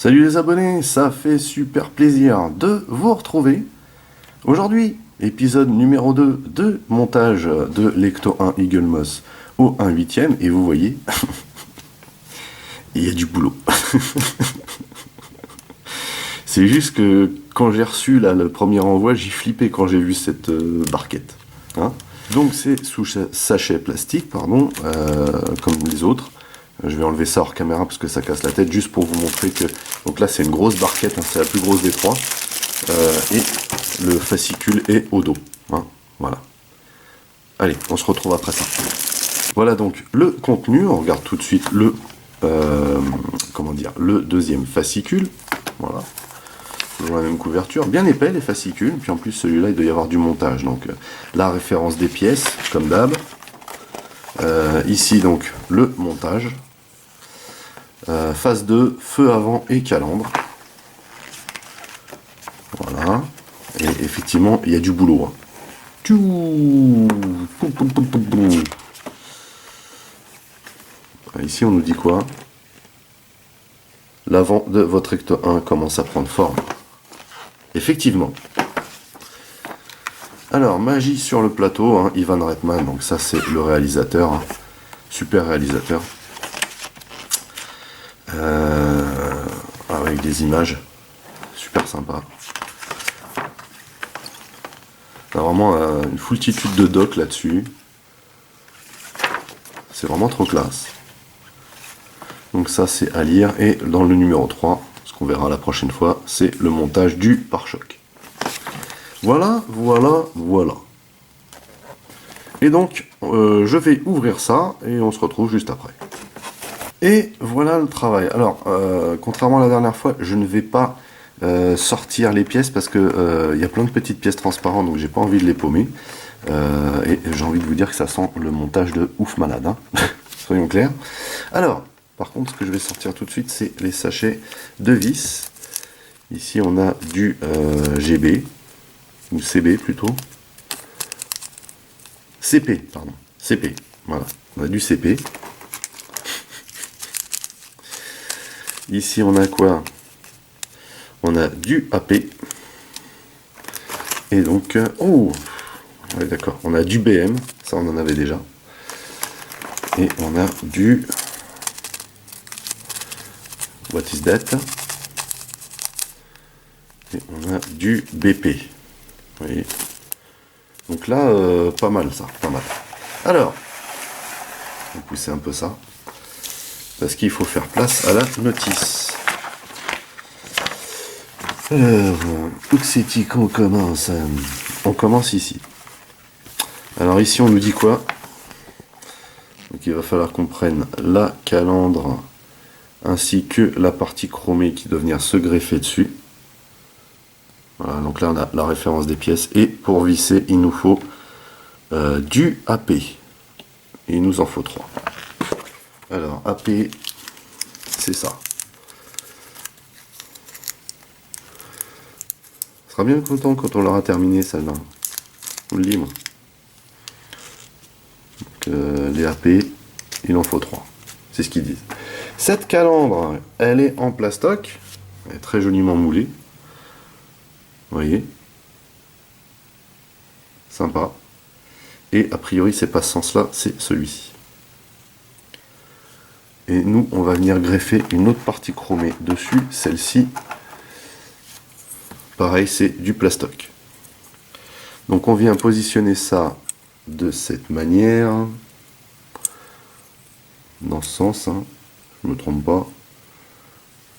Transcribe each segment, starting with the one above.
Salut les abonnés, ça fait super plaisir de vous retrouver. Aujourd'hui, épisode numéro 2 de montage de l'Ecto 1 Eagle Moss au 1/8, et vous voyez, il y a du boulot. C'est juste que quand j'ai reçu là, le premier envoi, j'ai flippé quand j'ai vu cette barquette. Hein. Donc c'est sous sachet plastique, pardon, comme les autres. Je vais enlever ça hors caméra parce que ça casse la tête, juste pour vous montrer que... Donc là c'est une grosse barquette, hein, c'est la plus grosse des trois. Et le fascicule est au dos. Hein, voilà. Allez, on se retrouve après ça. Voilà donc le contenu, on regarde tout de suite le... le deuxième fascicule. Voilà. Toujours la même couverture, bien épais les fascicules, puis en plus celui-là il doit y avoir du montage, donc la référence des pièces, comme d'hab. Ici donc le montage. Phase 2, feu avant et calandre. Voilà. Et effectivement, il y a du boulot. Hein. Ici, on nous dit quoi? L'avant de votre Ecto 1 commence à prendre forme. Effectivement. Alors, magie sur le plateau, hein, Ivan Reitman, donc ça c'est le réalisateur, hein, super réalisateur. Avec des images super sympa. On a vraiment une foultitude de docs là-dessus. C'est vraiment trop classe. Donc ça c'est à lire. Et dans le numéro 3, ce qu'on verra la prochaine fois, c'est le montage du pare-choc. Voilà. Et donc, je vais ouvrir ça et on se retrouve juste après. Et voilà le travail. Alors, contrairement à la dernière fois, je ne vais pas sortir les pièces parce que y a plein de petites pièces transparentes, donc j'ai pas envie de les paumer. Et j'ai envie de vous dire que ça sent le montage de ouf malade. Hein. Soyons clairs. Alors, par contre, ce que je vais sortir tout de suite, c'est les sachets de vis. Ici, on a du GB, ou CB plutôt. CP, pardon. CP, voilà. On a du CP. Ici, on a quoi? On a du AP. Et donc, oh, ouais, d'accord. On a du BM, ça on en avait déjà. Et on a du... What is that? Et on a du BP. Vous voyez. Donc là, pas mal ça, pas mal. Alors, on va pousser un peu ça. Parce qu'il faut faire place à la notice. Alors, où c'est qu'on commence? On commence ici. Alors ici, on nous dit quoi? Donc il va falloir qu'on prenne la calandre ainsi que la partie chromée qui doit venir se greffer dessus. Voilà, donc là on a la référence des pièces. Et pour visser, il nous faut du AP. Il nous en faut 3. Alors, AP, c'est ça. Ce sera bien content quand on l'aura terminé, celle-là. On le lit, moi. Donc, les AP, il en faut 3. C'est ce qu'ils disent. Cette calandre, elle est en plastoc. Elle est très joliment moulée. Vous voyez. Sympa. Et a priori, c'est pas ce sens-là, c'est celui-ci. Et nous, on va venir greffer une autre partie chromée dessus. Celle-ci, pareil, c'est du plastoc. Donc on vient positionner ça de cette manière. Dans ce sens, hein, je ne me trompe pas.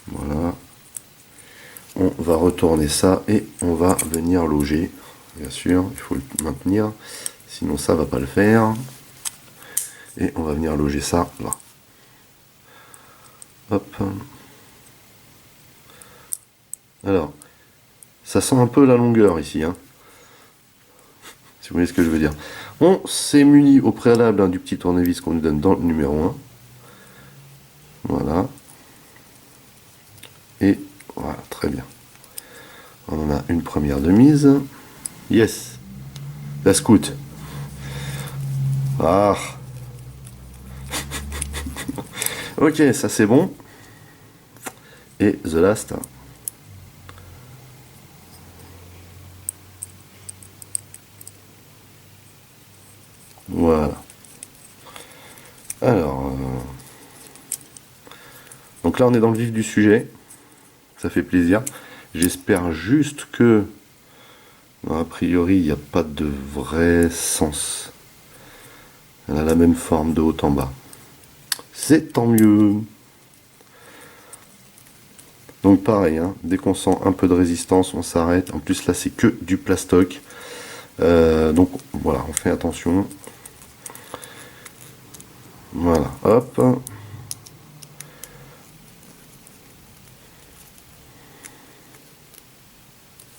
Voilà. On va retourner ça et on va venir loger. Bien sûr, il faut le maintenir. Sinon ça va pas le faire. Et on va venir loger ça là. Hop. Alors, ça sent un peu la longueur ici, hein. Si vous voyez ce que je veux dire. On s'est muni au préalable, hein, du petit tournevis qu'on nous donne dans le numéro 1. Voilà. Et voilà, très bien. On en a une première de mise. Yes. La scout. Ah. Ok, ça c'est bon. et the last. Voilà. Alors, donc là on est dans le vif du sujet, ça fait plaisir. J'espère juste que, a priori, il n'y a pas de vrai sens. Elle a la même forme de haut en bas. C'est tant mieux. Donc pareil, hein, dès qu'on sent un peu de résistance, on s'arrête. En plus là c'est que du plastoc. Donc voilà, on fait attention. Voilà, hop.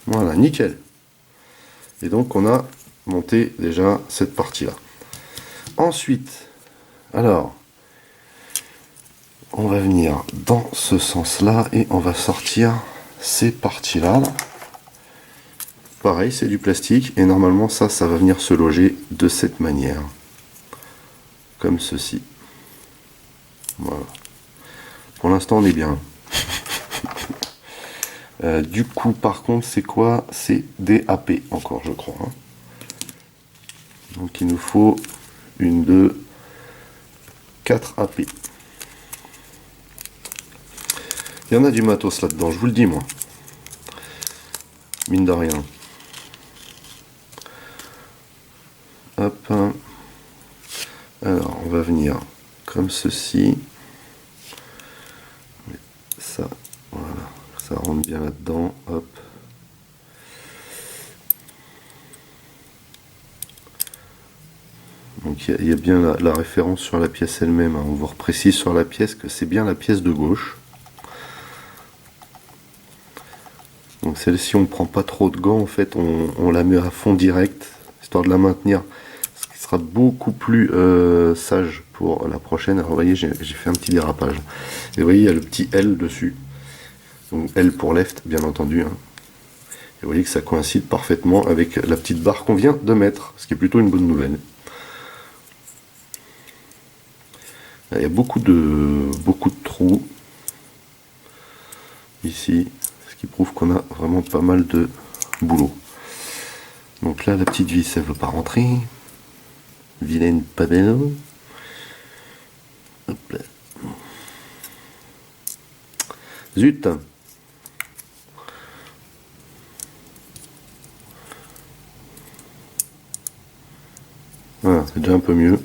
Voilà, nickel. Et donc on a monté déjà cette partie-là. Ensuite, alors, on va venir dans ce sens-là et on va sortir ces parties-là. Pareil, c'est du plastique et normalement ça va venir se loger de cette manière. Comme ceci. Voilà. Pour l'instant, on est bien. Du coup, par contre, c'est quoi? C'est des AP encore, je crois. Hein. Donc, il nous faut une, deux, 4 AP. Il y en a du matos là-dedans, je vous le dis, moi. Mine de rien. Hop. Alors, on va venir comme ceci. Ça, voilà. Ça rentre bien là-dedans. Hop. Donc il y a bien la référence sur la pièce elle-même. Hein. On vous reprécise sur la pièce que c'est bien la pièce de gauche. Donc celle-ci, on ne prend pas trop de gants. En fait, on la met à fond direct, histoire de la maintenir. Ce qui sera beaucoup plus sage pour la prochaine. Alors vous voyez, j'ai fait un petit dérapage. Et vous voyez, il y a le petit L dessus. Donc L pour left, bien entendu. Hein. Et vous voyez que ça coïncide parfaitement avec la petite barre qu'on vient de mettre, ce qui est plutôt une bonne nouvelle. Il y a beaucoup de trous ici, ce qui prouve qu'on a vraiment pas mal de boulot. Donc là, la petite vis, elle veut pas rentrer. Vilaine pas belle. Hop là. Zut. Voilà, c'est déjà un peu mieux.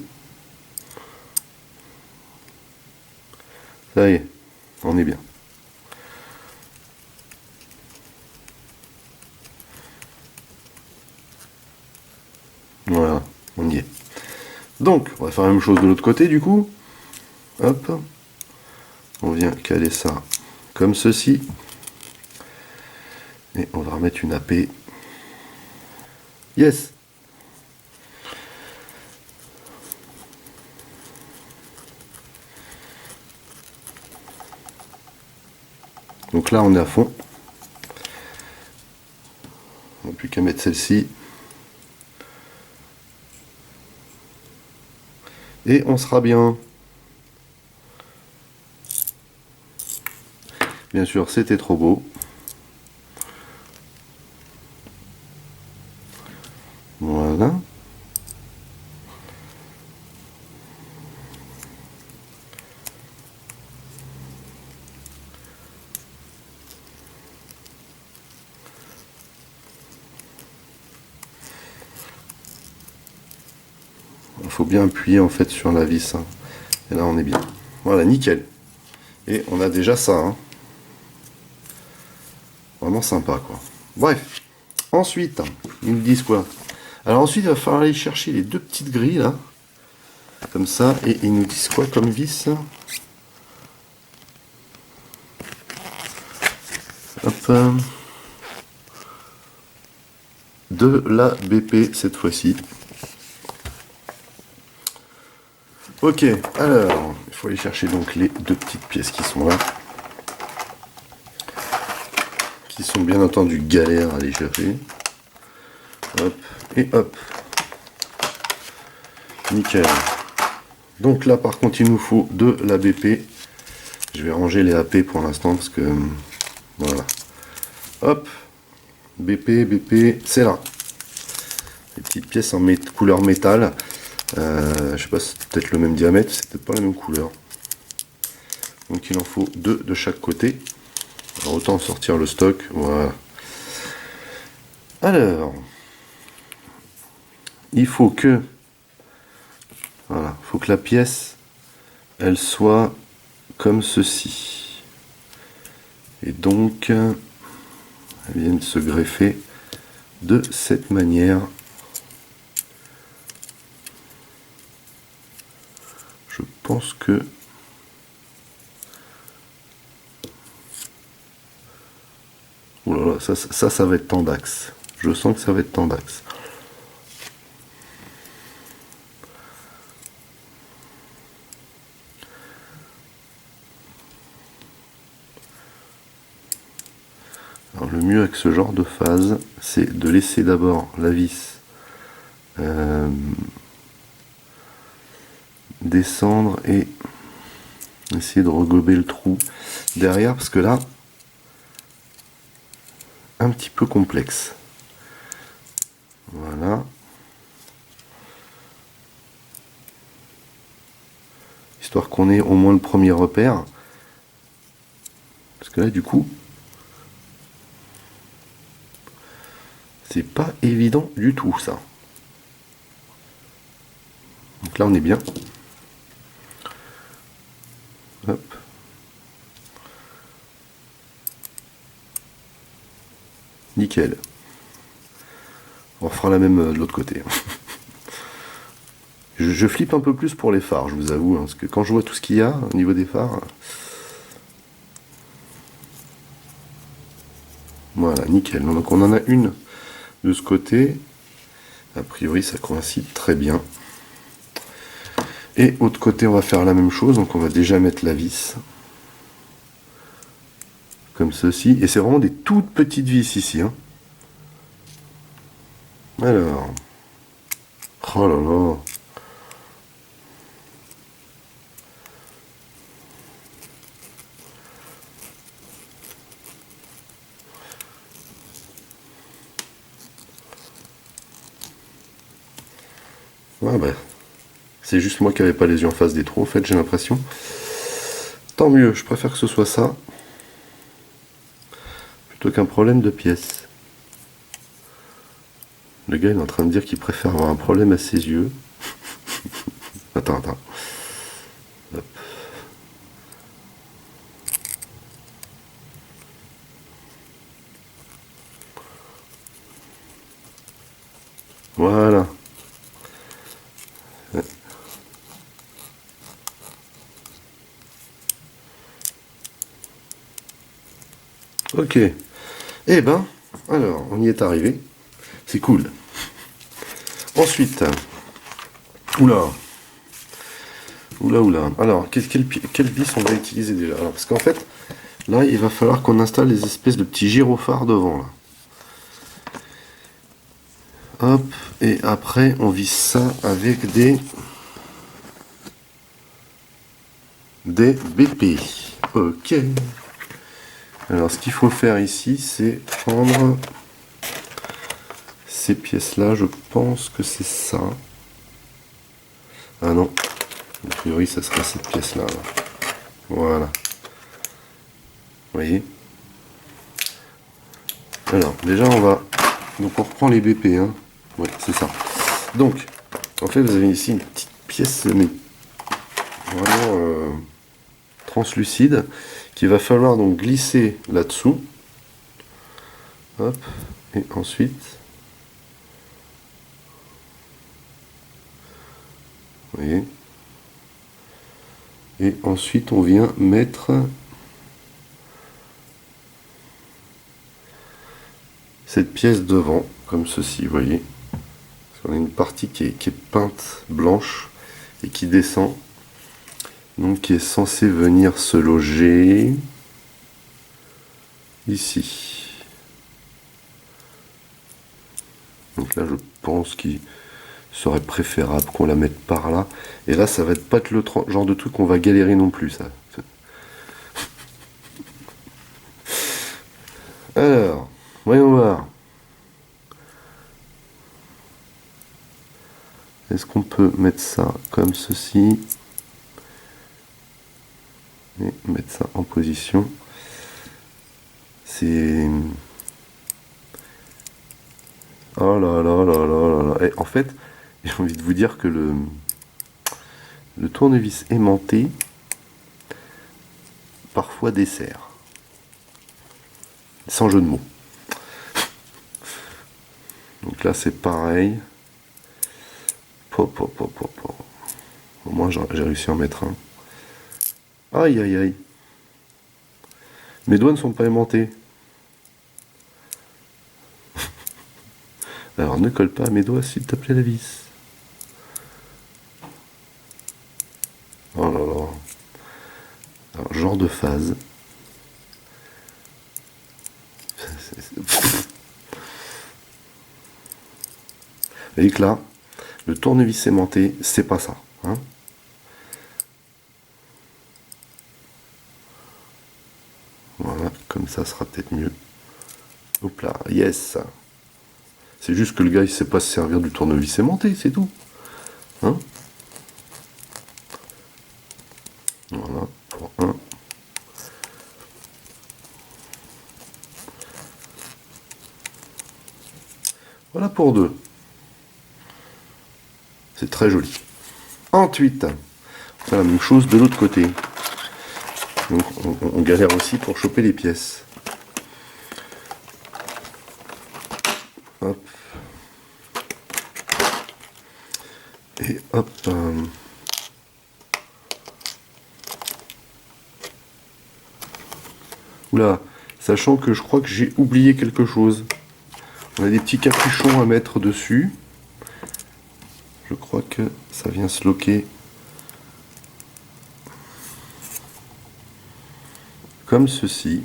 Ça y est, on est bien. Voilà, on y est. Donc, on va faire la même chose de l'autre côté du coup. Hop. On vient caler ça comme ceci. Et on va remettre une AP. Yes. Donc là, on est à fond. On n'a plus qu'à mettre celle-ci. Et on sera bien. Bien sûr, c'était trop beau. Voilà. Il faut bien appuyer en fait sur la vis. Hein. Et là, on est bien. Voilà, nickel. Et on a déjà ça. Hein. Vraiment sympa, quoi. Bref. Ensuite, ils me disent quoi? Alors ensuite, il va falloir aller chercher les deux petites grilles, là. Comme ça. Et ils nous disent quoi comme vis? Hop. De la BP, cette fois-ci. Ok, alors, il faut aller chercher donc les deux petites pièces qui sont là. Qui sont bien entendu galères à aller chercher. Hop, et hop. Nickel. Donc là, par contre, il nous faut de la BP. Je vais ranger les AP pour l'instant parce que voilà. Hop, BP, c'est là. Les petites pièces en couleur métal. Je sais pas, c'est peut-être le même diamètre, c'est peut-être pas la même couleur. Donc il en faut 2 de chaque côté. Alors, autant sortir le stock. Voilà. Alors, il faut que la pièce elle soit comme ceci. Et donc elle vient de se greffer de cette manière. Je pense que oh là là, ça va être tendax. Je sens que ça va être tendax. Alors, le mieux avec ce genre de phase, c'est de laisser d'abord la vis descendre et essayer de regober le trou derrière, parce que là, un petit peu complexe. Voilà. Histoire qu'on ait au moins le premier repère. Parce que là, du coup, c'est pas évident du tout, ça. Donc là, on est bien. Hop. Nickel. On fera la même de l'autre côté. Je flippe un peu plus pour les phares, je vous avoue, hein, parce que quand je vois tout ce qu'il y a au niveau des phares... Voilà, nickel. Donc on en a une de ce côté. A priori, ça coïncide très bien. Et autre côté, on va faire la même chose. Donc on va déjà mettre la vis. Comme ceci. Et c'est vraiment des toutes petites vis ici. Hein. Alors. Oh là là. Ouais, bah, c'est juste moi qui n'avais pas les yeux en face des trous, en fait, j'ai l'impression. Tant mieux, je préfère que ce soit ça, plutôt qu'un problème de pièces. Le gars, il est en train de dire qu'il préfère avoir un problème à ses yeux. Attends. Hop. Voilà. Ok. Eh ben, alors, on y est arrivé. C'est cool. Ensuite, oula. Alors, quelle vis on va utiliser déjà? Alors, parce qu'en fait, là, il va falloir qu'on installe des espèces de petits gyrophares devant, là. Hop, et après, on visse ça avec des BP. Ok. Alors, ce qu'il faut faire ici, c'est prendre ces pièces-là. Je pense que c'est ça. Ah non. A priori, ça serait cette pièce-là. Là. Voilà. Vous voyez? Alors, déjà, on va... Donc, on reprend les BP. Hein. Ouais, c'est ça. Donc, en fait, vous avez ici une petite pièce, mais vraiment translucide, qu'il va falloir donc glisser là-dessous. Hop. Et ensuite... Vous voyez? Et ensuite, on vient mettre cette pièce devant, comme ceci, vous voyez. On a une partie qui est peinte blanche et qui descend, donc qui est censée venir se loger ici. Donc là, je pense qu'il serait préférable qu'on la mette par là. Et là, ça va pas être le genre de truc qu'on va galérer non plus, ça. Alors, voyons voir. Est-ce qu'on peut mettre ça comme ceci et mettre ça en position? C'est... Oh là là là là là là. Et en fait, j'ai envie de vous dire que le tournevis aimanté parfois dessert. Sans jeu de mots. Donc là c'est pareil. Pop, pop, pop, pop, pop. Au moins j'ai réussi à en mettre un. Aïe aïe aïe. Mes doigts ne sont pas aimantés. Alors ne colle pas à mes doigts s'il te plaît la vis. Oh là là. Alors, genre de phase. Vous voyez que là, le tournevis aimanté, c'est pas ça. Hein, voilà, comme ça sera peut-être mieux. Hop là, yes. C'est juste que le gars il sait pas se servir du tournevis aimanté, c'est tout. Hein, voilà, pour un. Voilà pour deux. C'est très joli. Ensuite, on fait la même chose de l'autre côté. Donc on galère aussi pour choper les pièces. Hop. Et hop. Oula, sachant que je crois que j'ai oublié quelque chose. On a des petits capuchons à mettre dessus. Je crois que ça vient se loquer comme ceci.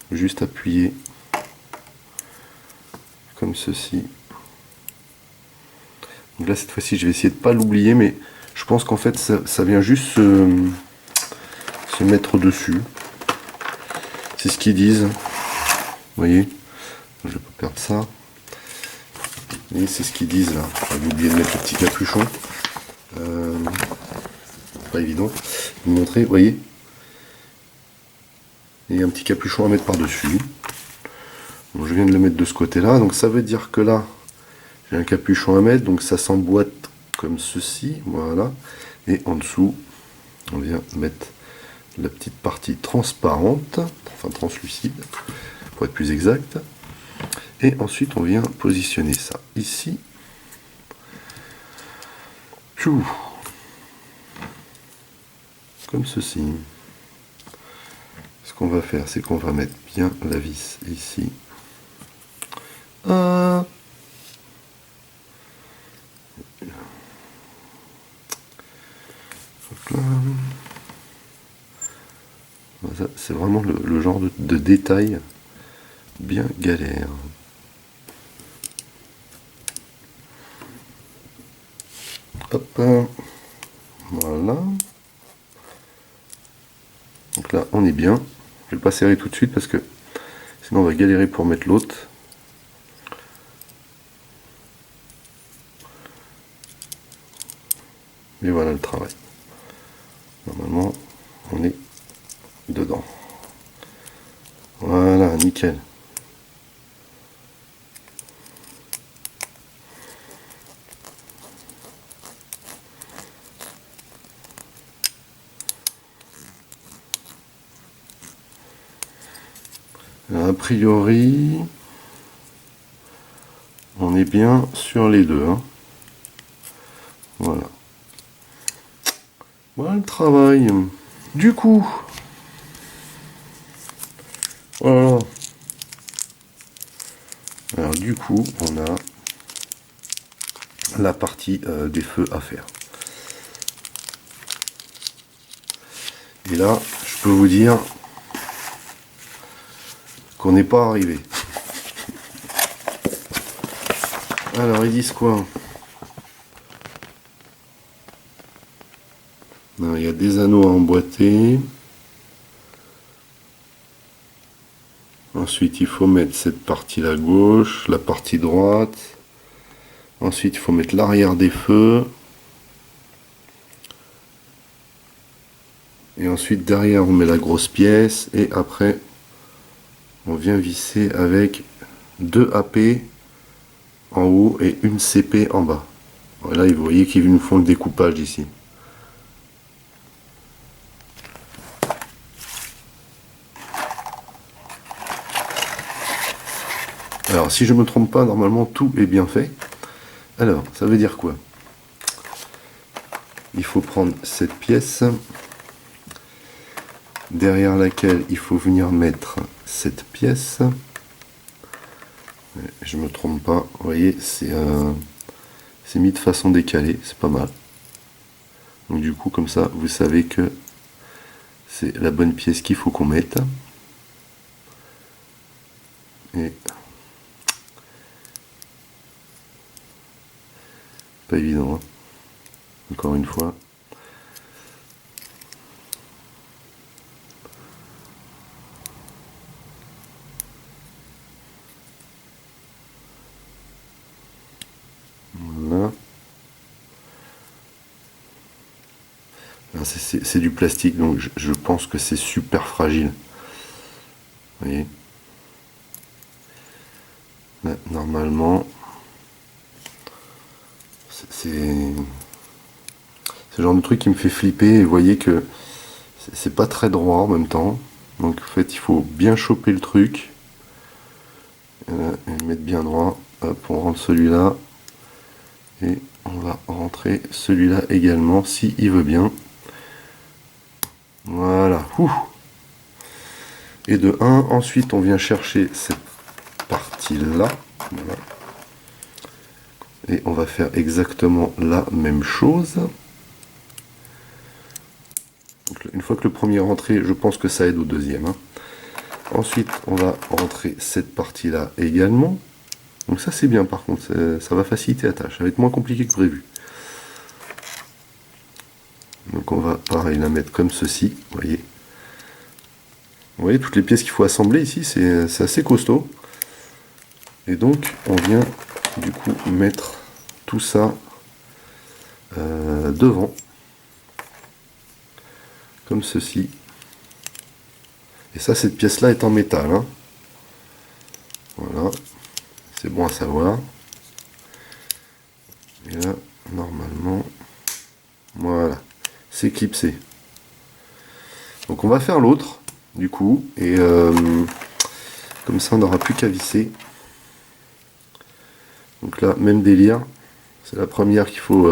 Juste appuyer comme ceci. Donc là cette fois-ci je vais essayer de pas l'oublier, mais je pense qu'en fait ça vient juste se mettre dessus. C'est ce qu'ils disent. Vous voyez, je vais pas perdre ça. Et c'est ce qu'ils disent là. J'ai oublié de mettre le petit capuchon. Pas évident. Vous montrer, vous voyez. Et un petit capuchon à mettre par-dessus. Bon, je viens de le mettre de ce côté-là. Donc ça veut dire que là, j'ai un capuchon à mettre. Donc ça s'emboîte comme ceci. Voilà. Et en dessous, on vient mettre la petite partie transparente, enfin translucide, pour être plus exact. Et ensuite, on vient positionner ça ici. Pfiou. Comme ceci. Ce qu'on va faire, c'est qu'on va mettre bien la vis ici. Hop. C'est vraiment le genre de détail bien galère. Hop, voilà. Donc là, on est bien. Je vais pas serrer tout de suite parce que sinon on va galérer pour mettre l'autre. Et voilà le travail. Normalement, on est dedans. Voilà, nickel. A priori, on est bien sur les deux. Hein. Voilà. Voilà le travail. Du coup, voilà. Alors du coup, on a la partie des feux à faire. Et là, je peux vous dire qu'on n'est pas arrivé. Alors, ils disent quoi? Non, il y a des anneaux à emboîter. Ensuite, il faut mettre cette partie à gauche, la partie droite. Ensuite, il faut mettre l'arrière des feux. Et ensuite, derrière, on met la grosse pièce. Et après, on vient visser avec 2 AP en haut et une CP en bas. Voilà, vous voyez qu'ils nous font le découpage ici. Alors, si je ne me trompe pas, normalement, tout est bien fait. Alors, ça veut dire quoi? Il faut prendre cette pièce, derrière laquelle il faut venir mettre cette pièce. Je me trompe pas, vous voyez, c'est mis de façon décalée, c'est pas mal. Donc du coup, comme ça, vous savez que c'est la bonne pièce qu'il faut qu'on mette. Et pas évident, hein. Encore une fois. Voilà. C'est du plastique, donc je pense que c'est super fragile. Vous voyez. Là, normalement, c'est ce genre de truc qui me fait flipper. Et vous voyez que c'est pas très droit en même temps. Donc en fait, il faut bien choper le truc et le mettre bien droit. Hop, on rentre celui-là et on va rentrer celui-là également si il veut bien. Voilà. Ouh. Et de 1, ensuite on vient chercher cette partie là. Voilà. Et on va faire exactement la même chose. Donc, une fois que le premier est rentré, je pense que ça aide au deuxième, hein. Ensuite, on va rentrer cette partie-là également. Donc ça c'est bien par contre, ça va faciliter la tâche, ça va être moins compliqué que prévu. Donc on va pareil la mettre comme ceci, vous voyez. Vous voyez toutes les pièces qu'il faut assembler ici, c'est assez costaud. Et donc on vient du coup mettre tout ça devant, comme ceci. Et ça, cette pièce-là est en métal, hein. Voilà, c'est bon à savoir. Et là, normalement, voilà, c'est clipsé. Donc on va faire l'autre, du coup, et comme ça on n'aura plus qu'à visser. Donc là, même délire, c'est la première qu'il faut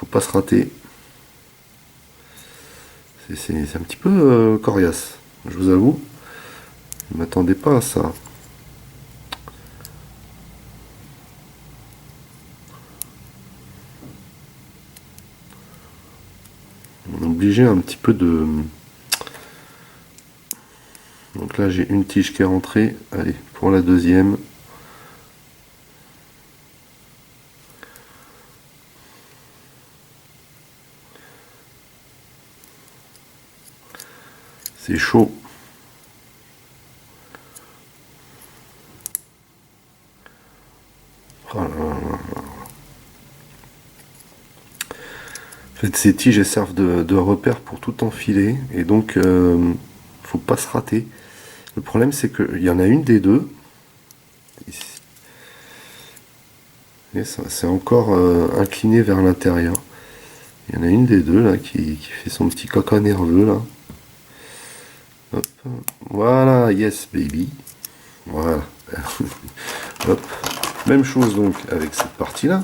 pas se rater. C'est un petit peu coriace, je vous avoue. Je ne m'attendais pas à ça. On est obligé un petit peu de... Donc là j'ai une tige qui est rentrée. Allez, pour la deuxième. C'est chaud. Oh là là là. En fait, ces tiges elles servent de repère pour tout enfiler. Et donc, faut pas se rater. Le problème, c'est qu'il y en a une des deux. C'est encore incliné vers l'intérieur. Il y en a une des deux là qui fait son petit coca nerveux là. Hop. Voilà, yes baby. Voilà. Hop. Même chose donc avec cette partie là.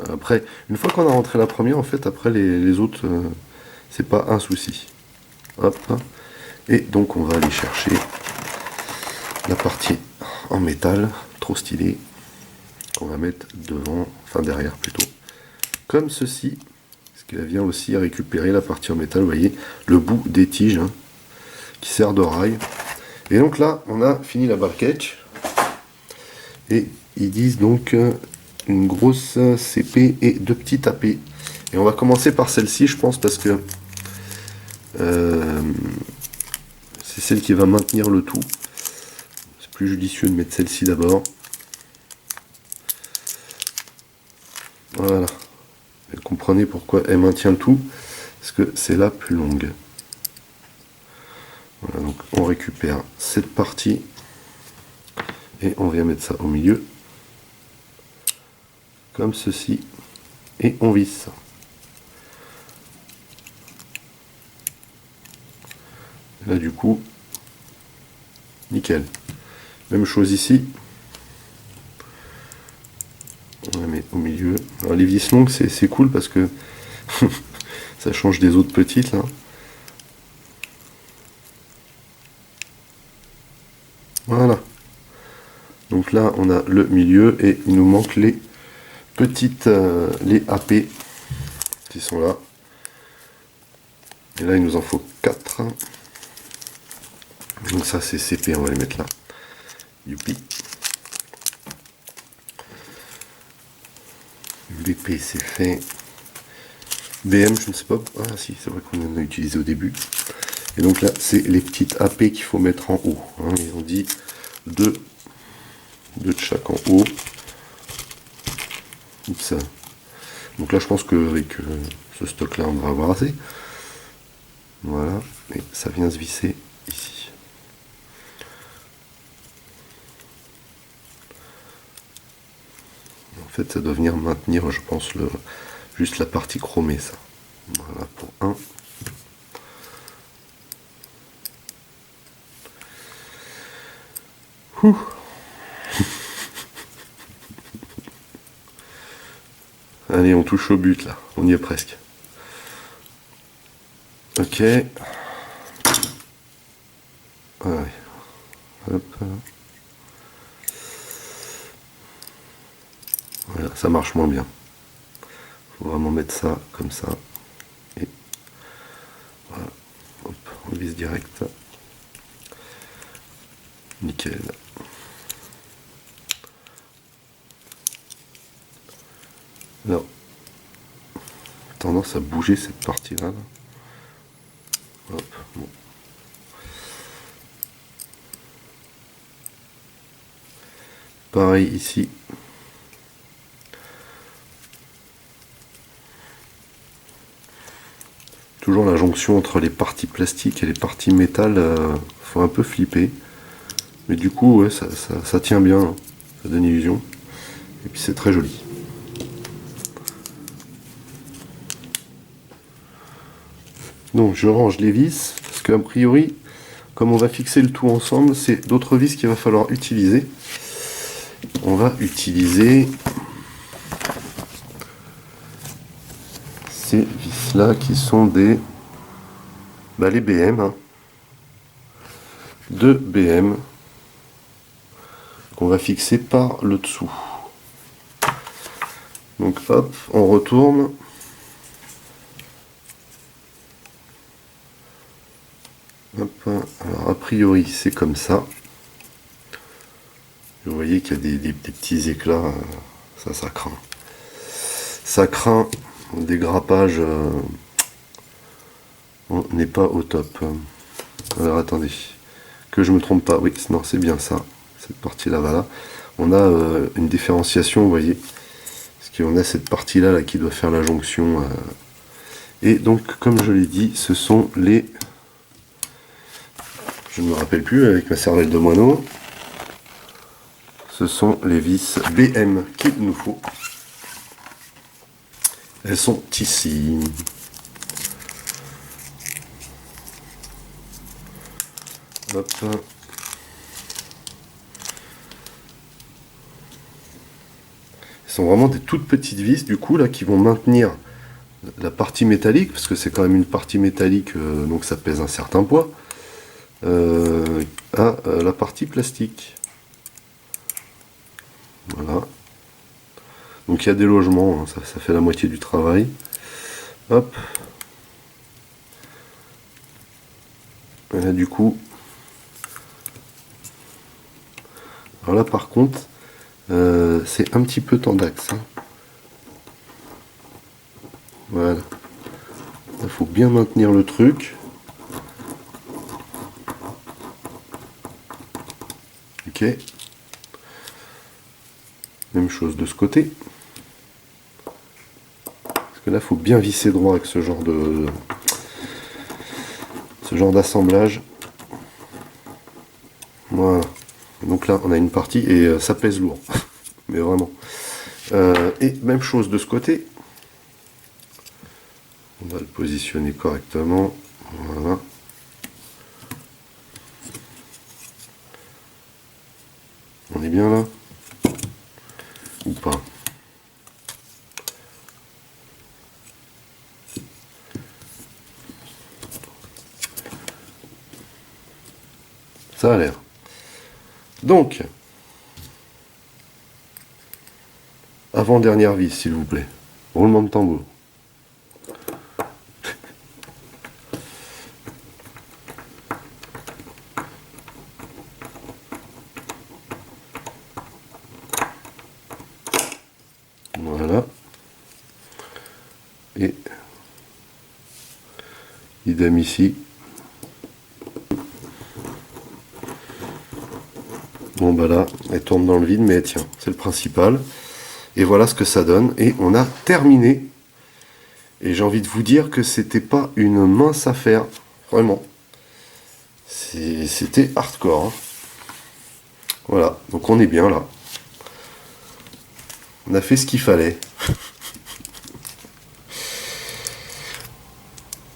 Après, une fois qu'on a rentré la première, en fait, après les autres, c'est pas un souci. Hop. Et donc on va aller chercher la partie en métal, trop stylée, qu'on va mettre devant, enfin derrière plutôt, comme ceci, parce qu'elle vient aussi récupérer la partie en métal, vous voyez, le bout des tiges, hein, qui sert de rail. Et donc là, on a fini la barquette, et ils disent donc une grosse CP et 2 petits AP. Et on va commencer par celle-ci, je pense, parce que c'est celle qui va maintenir le tout. C'est plus judicieux de mettre celle-ci d'abord. Voilà. Et comprenez pourquoi elle maintient le tout, parce que c'est la plus longue. Voilà, donc on récupère cette partie et on vient mettre ça au milieu, comme ceci, et on visse ça. Là du coup, nickel. Même chose ici. On la met au milieu. Alors les vis longues c'est cool parce que ça change des autres petites là. Voilà. Donc là on a le milieu et il nous manque les petites les AP qui sont là. Et là il nous en faut 4. Donc ça c'est CP, on va les mettre là. Youpi. BP c'est fait. BM je ne sais pas. Ah si, c'est vrai qu'on en a utilisé au début. Et donc là c'est les petites AP qu'il faut mettre en haut. Hein. Ils ont dit deux de chaque en haut. Oups. Donc là je pense qu'avec ce stock là on va avoir assez. Voilà. Et ça vient se visser ici. En fait, ça doit venir maintenir, je pense, juste la partie chromée, ça. Voilà pour un. Ouh. Allez, on touche au but, là. On y est presque. Ok. Ouais. Hop. Voilà, ça marche moins bien. Faut vraiment mettre ça comme ça. Et voilà. Hop, on vise direct. Nickel. Alors, tendance à bouger cette partie-là. Là. Hop, bon. Pareil ici. Toujours la jonction entre les parties plastiques et les parties métal, faut un peu flipper. Mais du coup, ouais, ça tient bien, hein. Ça donne illusion. Et puis c'est très joli. Donc je range les vis, parce qu'a priori, comme on va fixer le tout ensemble, c'est d'autres vis qu'il va falloir utiliser. On va utiliser ces vis là qui sont des les BM, hein. 2 BM qu'on va fixer par le dessous. Donc hop, on retourne. Hop, alors a priori c'est comme ça. Vous voyez qu'il y a des petits éclats, ça craint. Ça craint, le dégrappage on n'est pas au top. Alors attendez, que je me trompe pas, oui, non c'est bien ça, cette partie là, voilà. On a une différenciation, vous voyez, parce qu'on a cette partie là, qui doit faire la jonction. Et donc comme je l'ai dit, ce sont les... Je ne me rappelle plus avec ma cervelle de moineau. Ce sont les vis BM qu'il nous faut. Elles sont ici. Hop. Ce sont vraiment des toutes petites vis du coup là qui vont maintenir la partie métallique, parce que c'est quand même une partie métallique, donc ça pèse un certain poids, à la partie plastique. Voilà. Donc il y a des logements, hein, ça fait la moitié du travail. Hop. Et là du coup, alors là par contre, c'est un petit peu tendax. Hein. Voilà. Il faut bien maintenir le truc. Ok. Même chose de ce côté. Parce que là, il faut bien visser droit avec ce genre d'assemblage. Voilà. Donc là, on a une partie et ça pèse lourd. Mais vraiment. Et même chose de ce côté. On va le positionner correctement. Voilà. On est bien là? Ou pas? Ça a l'air. Donc, avant-dernière vis, s'il vous plaît. Roulement de tambour. Voilà. Et idem ici. Bon bah là, elle tourne dans le vide, mais tiens, c'est le principal. Et voilà ce que ça donne. Et on a terminé. Et j'ai envie de vous dire que c'était pas une mince affaire. Vraiment. C'était hardcore. Hein. Voilà, donc on est bien là. On a fait ce qu'il fallait.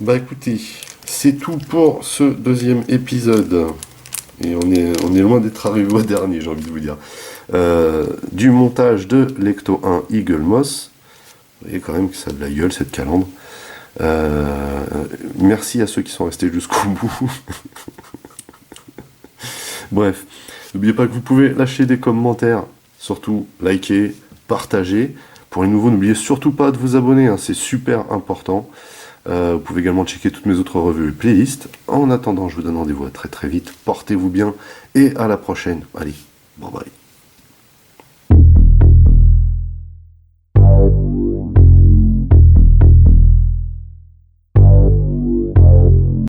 Bah écoutez, c'est tout pour ce deuxième épisode. Et on est loin d'être arrivé au dernier, j'ai envie de vous dire. Du montage de l'Ecto 1 Eagle Moss. Vous voyez quand même que ça a de la gueule cette calandre. Merci à ceux qui sont restés jusqu'au bout. Bref, n'oubliez pas que vous pouvez lâcher des commentaires, surtout liker, partager. Pour les nouveaux, n'oubliez surtout pas de vous abonner, hein, c'est super important. Vous pouvez également checker toutes mes autres revues et playlists. En attendant, je vous donne rendez-vous à très très vite. Portez-vous bien et à la prochaine. Allez, bye bye.